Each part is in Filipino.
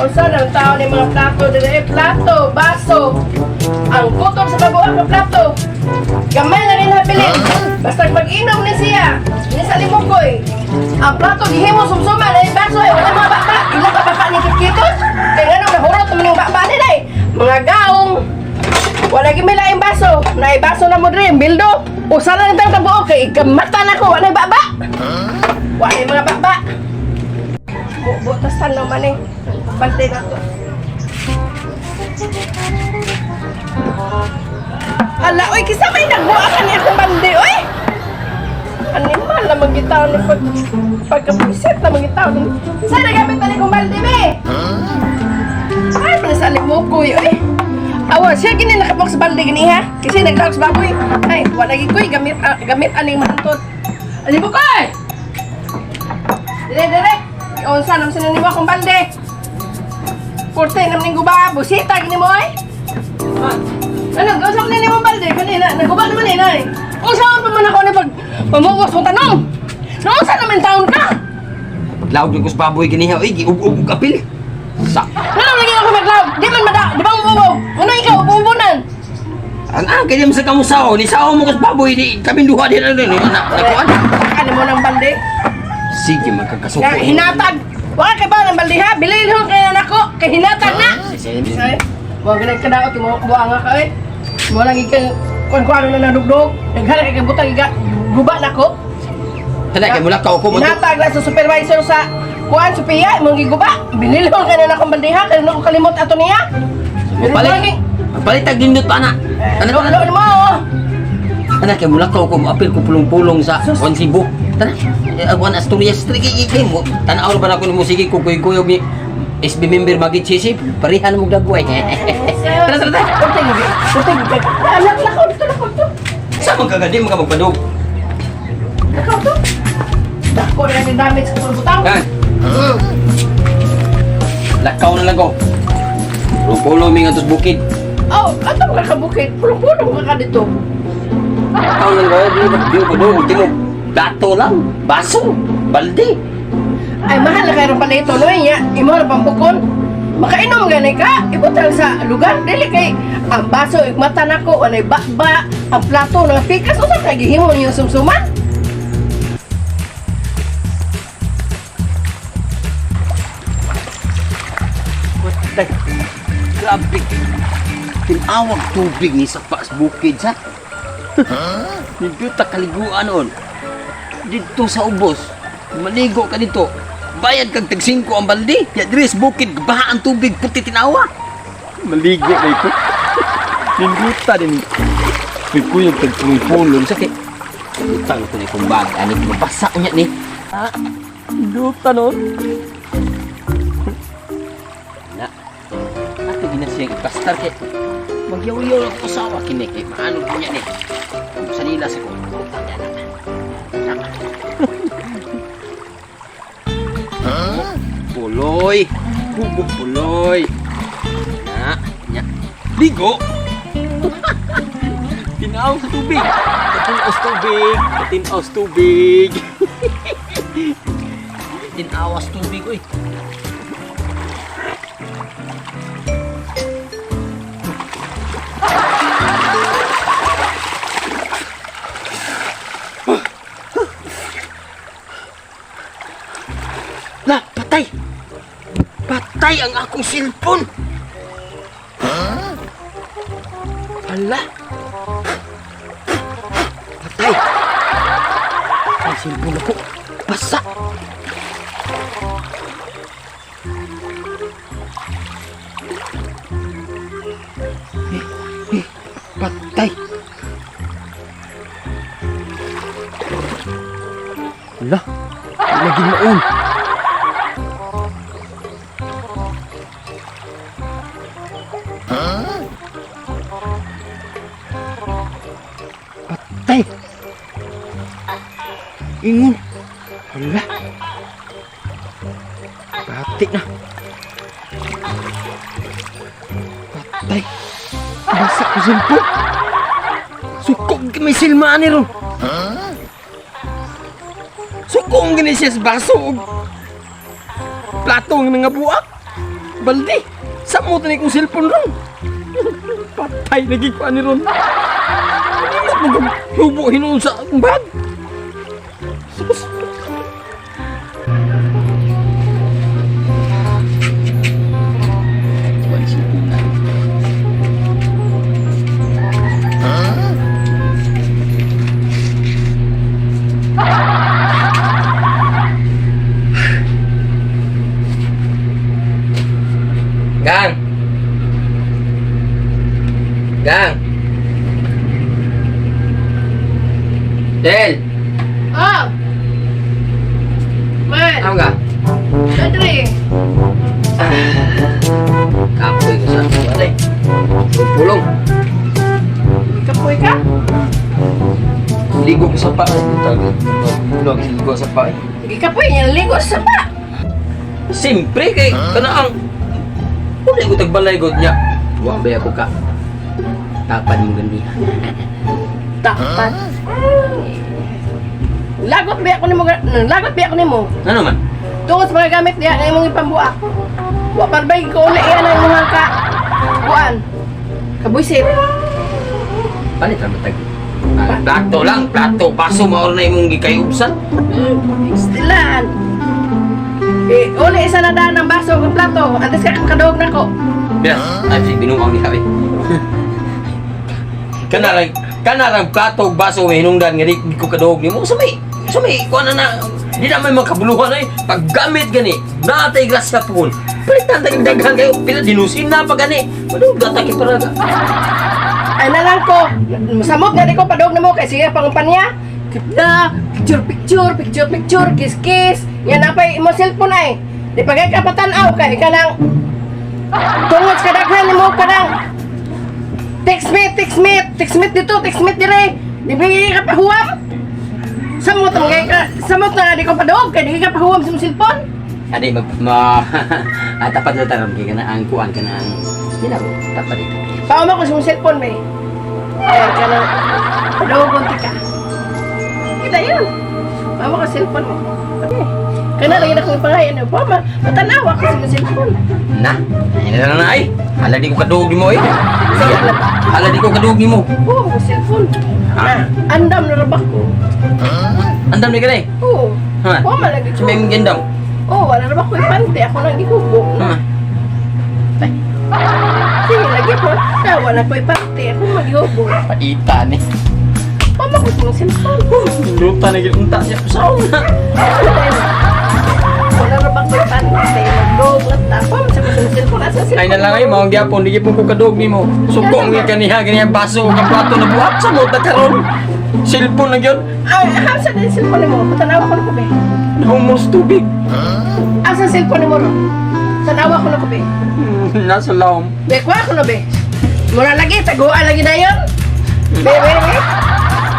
Usa ng tao ni mga plato dili plato, baso. Ang kutob sa kabuang ng plato. Gamay na rin habilin. Basta mag-inom ni siya. Ini sa limukoy. Ang plato gihimo sumsuman ay baso ay wala mga bata. Ila ka baka ni kikitos. Kaya nga nung nahurot naman yung baba nila eh. Mga gaong. Wala gimilaing baso. Naibaso na mo rin. Bildo. Usa na rin tayo kabuo kay ikamata na ko. Wala baba. Wala yung mga baba. Butasan naman eh. Bantay na to. Ala, oy, kisa may nagbuakan niya akong bandi, oy! Animal na magitaw ni pagkapusit na magitaw ni... Saan nagamit na ni kong baldi, be? Ay, pinasalig mo ko, oy! Awa, siya gini nakapok sa baldi gini, ha? Kasi nagtawag sa baboy. Ay, wala ko'y gamit aning mahantot. Alin mo, ko'y! Dire! Iunsa naman sinaniwa akong baldi. Kurte naman ning guba, busita gini mo, oy! Ano, gawasap nini mong balde kanina, nagubad naman nina eh. Kung saan pa man ako na pamugos mong tanong? Noon saan naman taon ka? Paglaog yung kusbaboy ganiha, uy, giubog kapil. Sa. Ano lagi ako maglaog? Di man di ba umubog? Ano ikaw, umubunan? Ang kaya mo sa kamusaw, ni sao mo kusbaboy, di kami duha din ano ni nakuan. Ano mo ng balde? Sige, magkakasuko. Kaya hinatag. Wala ka ba ng balde ha? Bilhin kaya na ako, kay hinatag na. Ay, huwag ka nagkadaot, buwang nga ka eh. Mo lang ikan kuan-kuan na nadugdog. Naghala kay butang iga guba na ko. Hala kay mula ka ko mo. Natag na sa supervisor sa kuan Sophia mo giguba. Binilhon ka na akong bandiha kay nung kalimot ato niya. Palit tag dindot pa na. Ano mo? Hala kay mula ka ko apil ko pulong-pulong sa Juan Cebu. Tana. Juan Asturias triki mo. Tanaw ba na ko mo sige ko kuy-kuy mi SB member magit sisip, parihan mo dagway. Tara. Kurting. Anak na ko dito. Sa magkagadi mo ka magpadog. Nakaw to. Dako na yung damage sa pulbutang. Kan. Lakaw na lang ko. Pulo mi nga tos bukid. Oh, ato ka kabukit. Pulong-pulong ka dito. Lakaw na lang ko. Di ko do ultimo. Dato lang, baso, balde. Ay, mahal na kayo pala ito, no? Imo na pambukon. Makainom gani ka, ibutang sa lugar. Dili kay, ang baso, igmata na ko, anay bakba, ang plato, ng pikas, o sa kagihimo niyo sumsuman? Day, grabe. Tinawag tubig ni sa paas bukid, sa? Dito ta kaliguan on. Dito sa ubos. Maligo ka dito. Bayad kag tag 5 ang balde. Ya dres bukid baha ang tubig puti tinawa. Maligo kay ko. Ninduta din. Kuy tag pulong sa kay. Utang ko ni kung bag ani mabasa unya ni. Ha? Ninduta no. Na. Ato ginasiyang ipastar kay. Magyaw-yaw lang ko sawa kini kay maano unya ni. Sa nila sa ko. Utang yan. Puloy, bubuk puloy. Nya. Ligo. Tinaw sa tubig. Tinawas tubig. Tinawas tubig, uy. Lah, patay! Patay ang akong cellphone! Hala! Patay! Ang cellphone ako! Basa! Patay! Hala! Lagi maun! Patay! Ingon! Hala! Batik na! Patay! Basa ko simpo! Sukog may silmaan ni ron! Sukong gini siya sa baso! Platong nga buak! baldi. Samo tani kong cellphone ron. Patay lagi ko ani ron. Hubo hinuon sa akong bag. Sus. Gang. Gang. Del. Oh! Man! Ano ka? Dadri! Kapoy ko sa atin. Pulong. Kapoy ka? Ligo ko sa pa. Ligo sa pa. Hindi kapoy niya, ligo sa pa! Siyempre kay kana ang wala ko tagbalay god niya. Wa ba ako ka? Tapan mo gandihan. Tapat. Lagot ba ako nimo? Lagot ba ako nimo? Ano man? Tungod sa mga gamit niya na imong ipambuak. Wa parbay ko na iyan ang mga ka. Kuan. Kabuisit. Palit ra matag. Plato lang, plato. Paso maor na imong gikayubsan. Stilan. Uli isa na daan ng baso ng plato. Antes ka kadog na ko. Yes, ay si binuang ni kabe. Kanarang plato ug baso may hinungdan nga di ko kadog nimo. Sumay kuan na di na may makabuluhan ay paggamit gani. Natay grasya pun. Palitan tayong daghan kayo pila dinusin na pa gani. Padug gata ki paraga. Ay na lang ko. Samot na di ko padog na mo kay sige pangumpanya. Kita picture, kiss. Yan apay mo cellphone ay. Di pagay ka patanaw kay kanang tungod sa kadaghan mo kanang text meet dito, text meet dire. Di bigay ka pahuwam. Samot na di ko padog kay di ka pahuwam sa cellphone. Adi tapat na taram kay kana ang kuan kana ang dinaro tapat dito. Pauma ko sa cellphone may. Ay kanang padog konti ka. Kita yun. Pauma ko cellphone mo. Okay. Kana lagi na kong pangayan na pauma. Matanawa ko sa cellphone. Na, ina na ay. Hala di ko kadug mo eh. Hala di ko kadug mo. Oo, oh, cellphone. Ah. Andam na rabak ko. Andam ni kanay. Oo. Ha? Oo, malagi ko. Sumay mong gendam. Oo, wala rabak ko ipante. Ako nang gihubog. Ha? Ay. Sige, lagi ko. Wala ko ipante. Ako maghihubog. Paita ni. Pauma ko sa cellphone. Luta na ginunta niya. Sao na? Wala rabak ko ipante. Magdog na tapos sa cellphone. Asa cellphone? Ay na lang ay mga gyapon di gyapon ko kadug nimo. Suko ang kaniya baso ang plato na buhat sa mo ta karon. Cellphone na gyud. Ay, asa din cellphone mo? Patanawa ko na ko be. Almost tubig. Asa cellphone mo ro? Tanawa ko na ko be. Nasa laom. Be, kuha ko na be. Mura lagi, taguan lagi na yun. Be.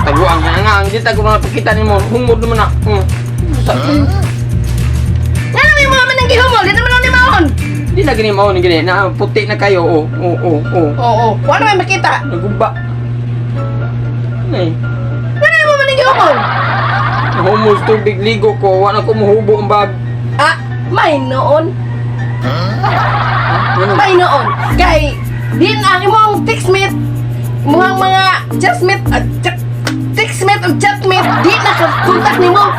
Taguan nga ang di tago na pakita nimo. Humod naman na. Nga naman yung mga manang gihumol, di naman ako ni Mahon. Di na gini mao ni gini na puti na kayo. Oo. Kuha naman makita. Nagumba. Ay. Nga naman yung manang gihumol. Almost tubig ligo ko. Wala ko mahubo ang bag. Ah, may noon. Ano? May noon. Kay, din ang imong textmate, mga chatmate, textmate o chatmate, di nakakontak ni mo.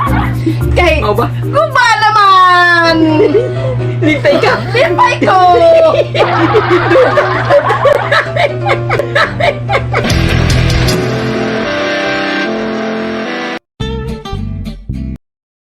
Kay, Ano ba? guba naman. Lipay ka. Lipay ko.